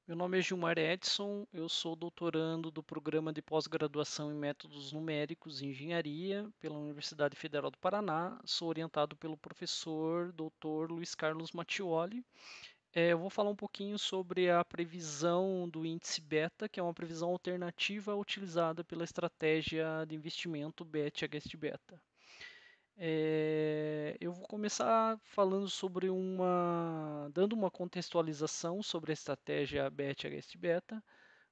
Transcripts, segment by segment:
Meu nome é Gilmar Edson, eu sou doutorando do Programa de Pós-Graduação em Métodos Numéricos e Engenharia pela Universidade Federal do Paraná. Sou orientado pelo professor Dr. Luiz Carlos Mattioli. Eu vou falar um pouquinho sobre a previsão do índice beta, que é uma previsão alternativa utilizada pela estratégia de investimento BET/HSBeta. Eu vou começar falando sobre dando uma contextualização sobre a estratégia BET/HSBeta.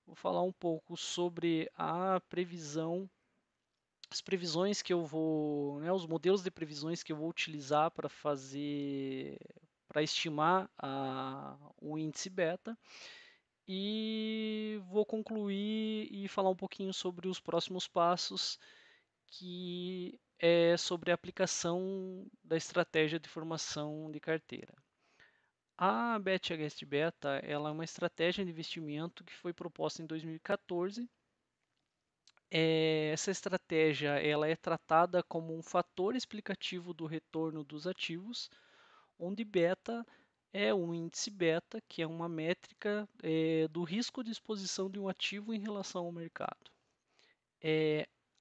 Vou falar um pouco sobre a previsão, as previsões que eu vou, né, os modelos de previsões que eu vou utilizar para estimar o índice beta. E vou concluir e falar um pouquinho sobre os próximos passos, que é sobre a aplicação da estratégia de formação de carteira. A BET/HSBeta, ela é uma estratégia de investimento que foi proposta em 2014. Essa estratégia ela é tratada como um fator explicativo do retorno dos ativos, onde beta é um índice beta, que é uma métrica do risco de exposição de um ativo em relação ao mercado.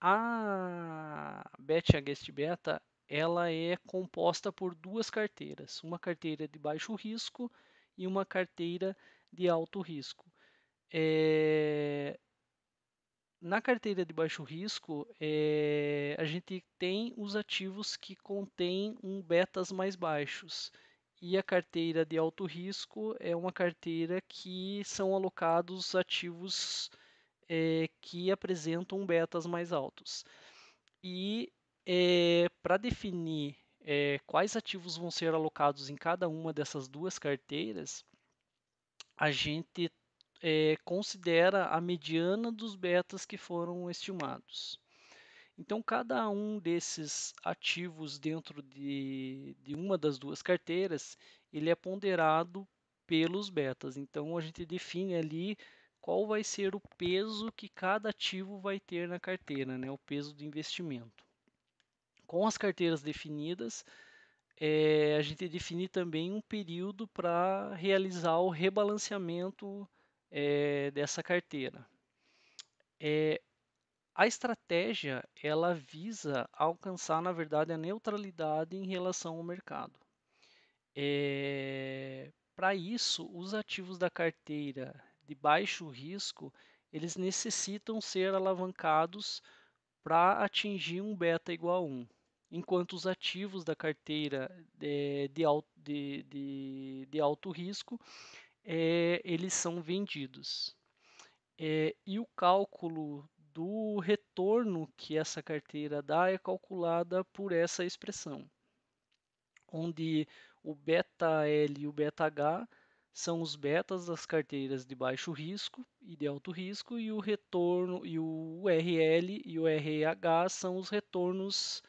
A BET/HST Beta ela é composta por duas carteiras, uma carteira de baixo risco e uma carteira de alto risco. Na carteira de baixo risco, a gente tem os ativos que contêm betas mais baixos. E a carteira de alto risco é uma carteira que são alocados ativos que apresentam betas mais altos. E para definir quais ativos vão ser alocados em cada uma dessas duas carteiras, a gente considera a mediana dos betas que foram estimados. Então, cada um desses ativos dentro de uma das duas carteiras, ele é ponderado pelos betas. Então, a gente define ali qual vai ser o peso que cada ativo vai ter na carteira, né? O peso do investimento. Com as carteiras definidas, a gente define também um período para realizar o rebalanceamento dessa carteira. A estratégia ela visa alcançar, na verdade, a neutralidade em relação ao mercado. Para isso, os ativos da carteira de baixo risco eles necessitam ser alavancados para atingir um beta igual a 1, enquanto os ativos da carteira de alto risco eles são vendidos. E o cálculo do retorno que essa carteira dá é calculada por essa expressão, onde o beta L e o beta H são os betas das carteiras de baixo risco e de alto risco, e o retorno e o RL e o RH são os retornos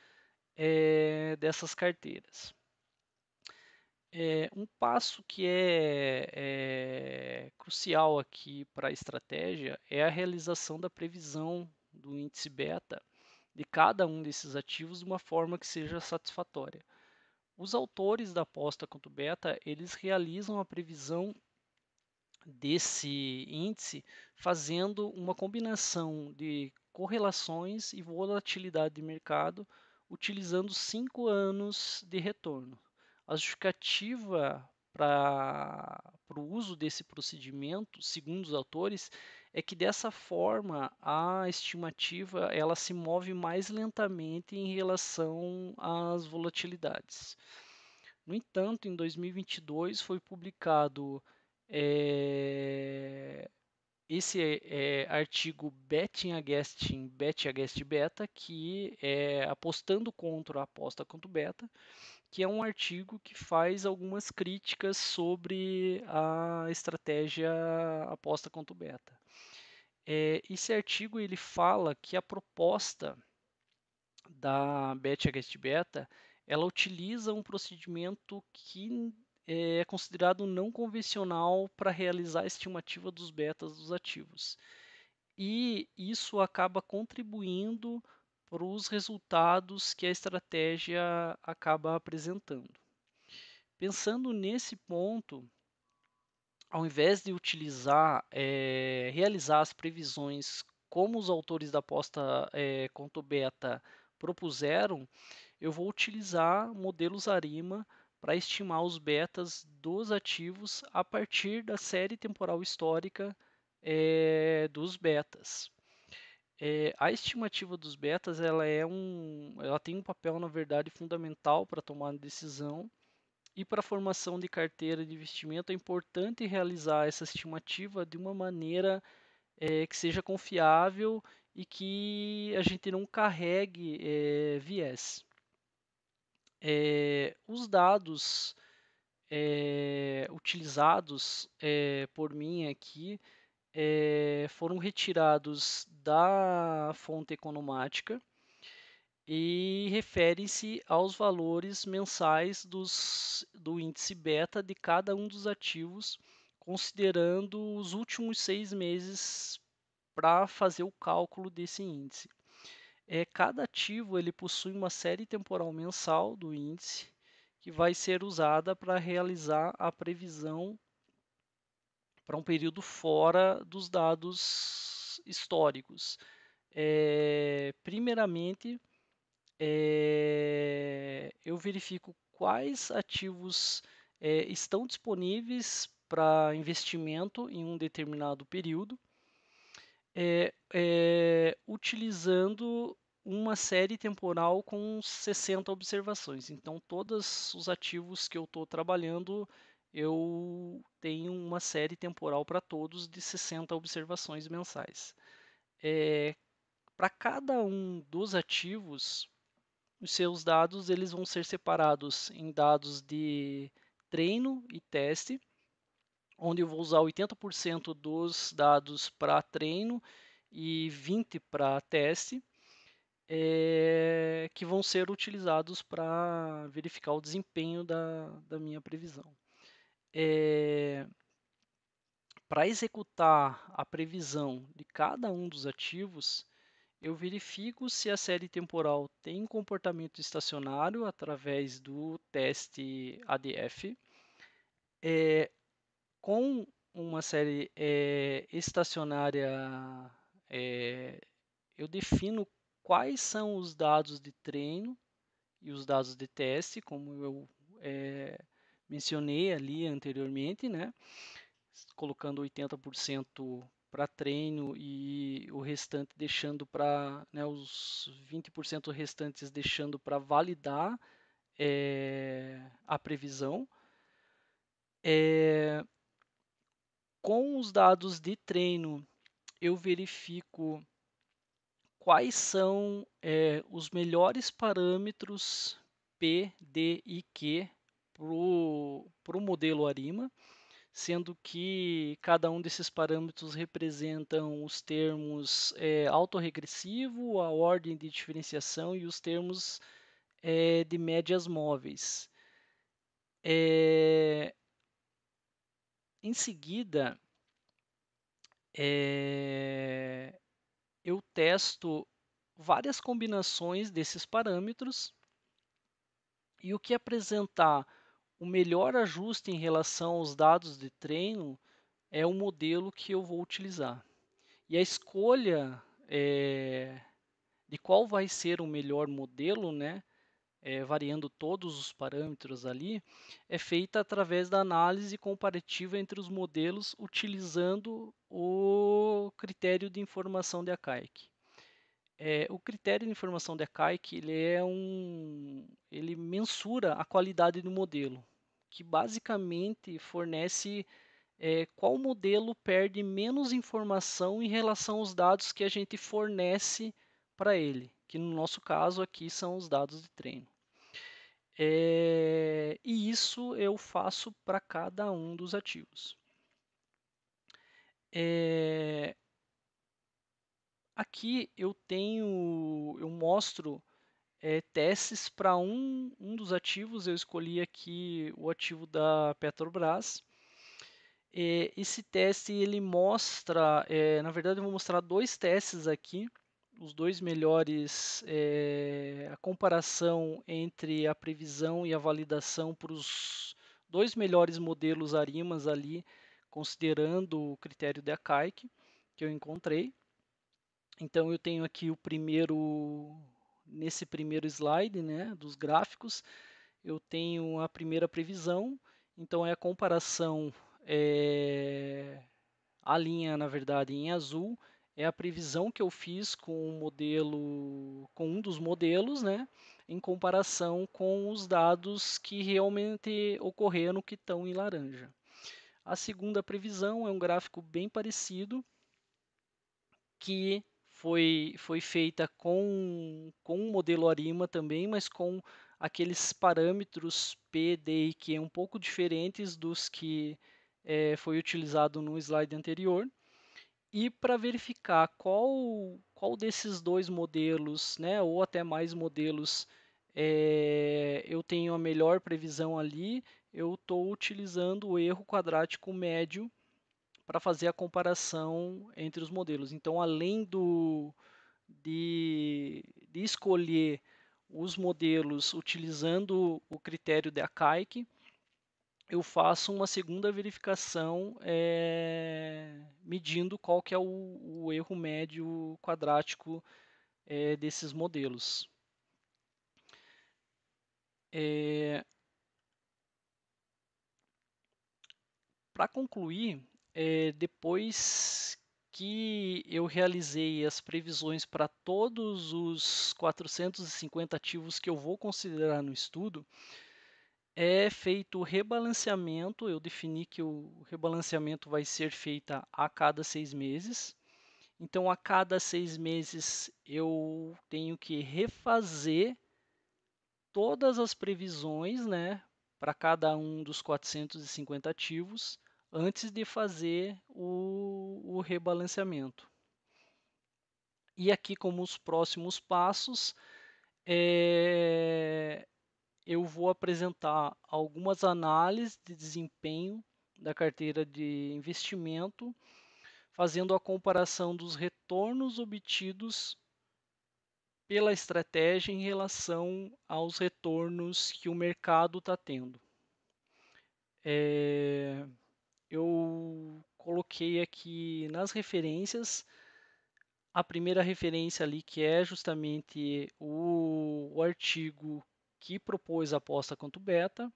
dessas carteiras. Um passo que é crucial aqui para a estratégia é a realização da previsão do índice beta de cada um desses ativos de uma forma que seja satisfatória. Os autores da aposta quanto beta, eles realizam a previsão desse índice fazendo uma combinação de correlações e volatilidade de mercado, utilizando 5 anos de retorno. A justificativa para o uso desse procedimento, segundo os autores, é que dessa forma a estimativa ela se move mais lentamente em relação às volatilidades. No entanto, em 2022 foi publicado é, esse artigo Betting Against Beta, que é apostando contra a aposta contra o beta, que é um artigo que faz algumas críticas sobre a estratégia aposta contra o beta. Esse artigo ele fala que a proposta da Bet Against Beta ela utiliza um procedimento que é considerado não convencional para realizar a estimativa dos betas dos ativos. E isso acaba contribuindo para os resultados que a estratégia acaba apresentando. Pensando nesse ponto, ao invés de realizar as previsões como os autores da aposta conto beta propuseram, eu vou utilizar modelos ARIMA para estimar os betas dos ativos a partir da série temporal histórica dos betas. A estimativa dos betas ela tem um papel, na verdade, fundamental para tomar decisão. E para a formação de carteira de investimento é importante realizar essa estimativa de uma maneira que seja confiável e que a gente não carregue viés. Os dados utilizados por mim aqui foram retirados da fonte economática e referem-se aos valores mensais do índice beta de cada um dos ativos, considerando os últimos 6 meses para fazer o cálculo desse índice. Cada ativo ele possui uma série temporal mensal do índice que vai ser usada para realizar a previsão para um período fora dos dados históricos. Primeiramente, eu verifico quais ativos estão disponíveis para investimento em um determinado período, utilizando uma série temporal com 60 observações. Então, todos os ativos que eu estou trabalhando, eu tenho uma série temporal para todos de 60 observações mensais. Para cada um dos ativos, os seus dados eles vão ser separados em dados de treino e teste, onde eu vou usar 80% dos dados para treino e 20% para teste, que vão ser utilizados para verificar o desempenho da minha previsão. Para executar a previsão de cada um dos ativos, eu verifico se a série temporal tem comportamento estacionário através do teste ADF. Com uma série estacionária, eu defino quais são os dados de treino e os dados de teste, como eu mencionei ali anteriormente, né? Colocando 80% para treino e o restante deixando para, né, os 20% restantes deixando para validar a previsão. Com os dados de treino, eu verifico quais são os melhores parâmetros P, D e Q para o modelo ARIMA, sendo que cada um desses parâmetros representam os termos autorregressivo, a ordem de diferenciação e os termos de médias móveis. Em seguida, eu testo várias combinações desses parâmetros e o que apresentar o melhor ajuste em relação aos dados de treino é o modelo que eu vou utilizar. E a escolha de qual vai ser o melhor modelo, né, variando todos os parâmetros ali, é feita através da análise comparativa entre os modelos utilizando o critério de informação de Akaik. O critério de informação de Akaik ele mensura a qualidade do modelo, que basicamente fornece qual modelo perde menos informação em relação aos dados que a gente fornece para ele, que no nosso caso aqui são os dados de treino. E isso eu faço para cada um dos ativos. Aqui eu mostro testes para um dos ativos. Eu escolhi aqui o ativo da Petrobras. Esse teste ele mostra, na verdade eu vou mostrar dois testes aqui, os dois melhores, a comparação entre a previsão e a validação para os dois melhores modelos ARIMAs ali, considerando o critério de Akaike que eu encontrei. Então eu tenho aqui nesse primeiro slide, né, dos gráficos, eu tenho a primeira previsão, então é a comparação, a linha, na verdade, em azul, é a previsão que eu fiz com com um dos modelos, né, em comparação com os dados que realmente ocorreram que estão em laranja. A segunda previsão é um gráfico bem parecido, que foi feita com o modelo ARIMA também, mas com aqueles parâmetros P, D e Q um pouco diferentes dos que foi utilizado no slide anterior. E para verificar qual desses dois modelos, né, ou até mais modelos, eu tenho a melhor previsão ali, eu estou utilizando o erro quadrático médio para fazer a comparação entre os modelos. Então, além de escolher os modelos utilizando o critério de Akaike, eu faço uma segunda verificação medindo qual que é o erro médio quadrático desses modelos. Para concluir, depois que eu realizei as previsões para todos os 450 ativos que eu vou considerar no estudo, é feito o rebalanceamento. Eu defini que o rebalanceamento vai ser feito a cada 6 meses. Então, a cada 6 meses, eu tenho que refazer todas as previsões, né, para cada um dos 450 ativos antes de fazer o rebalanceamento. E aqui, como os próximos passos, eu vou apresentar algumas análises de desempenho da carteira de investimento, fazendo a comparação dos retornos obtidos pela estratégia em relação aos retornos que o mercado está tendo. Eu coloquei aqui nas referências a primeira referência ali, que é justamente o artigo que propôs a aposta quanto beta.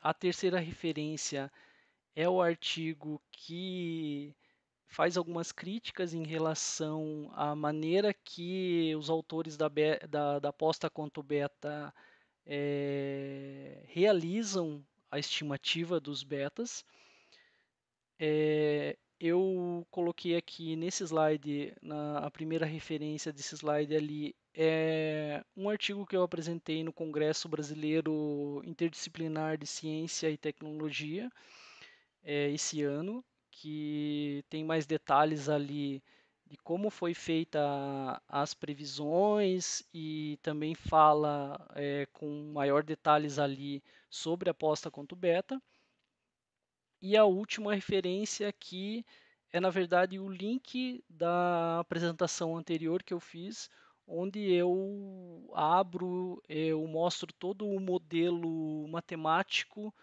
A terceira referência é o artigo que faz algumas críticas em relação à maneira que os autores da aposta quanto beta realizam a estimativa dos betas. Eu coloquei aqui nesse slide, a primeira referência desse slide ali, é um artigo que eu apresentei no Congresso Brasileiro Interdisciplinar de Ciência e Tecnologia esse ano, que tem mais detalhes ali de como foi feita as previsões e também fala com maior detalhes ali sobre a aposta quanto beta. E a última referência aqui é, na verdade, o link da apresentação anterior que eu fiz, onde eu mostro todo o modelo matemático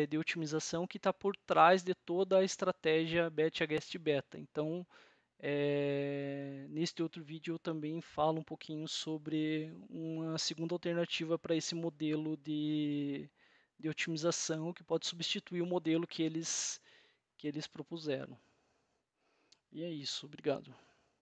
de otimização que está por trás de toda a estratégia Bet Against Beta. Então, neste outro vídeo eu também falo um pouquinho sobre uma segunda alternativa para esse modelo de otimização que pode substituir o modelo que eles propuseram. E é isso, obrigado.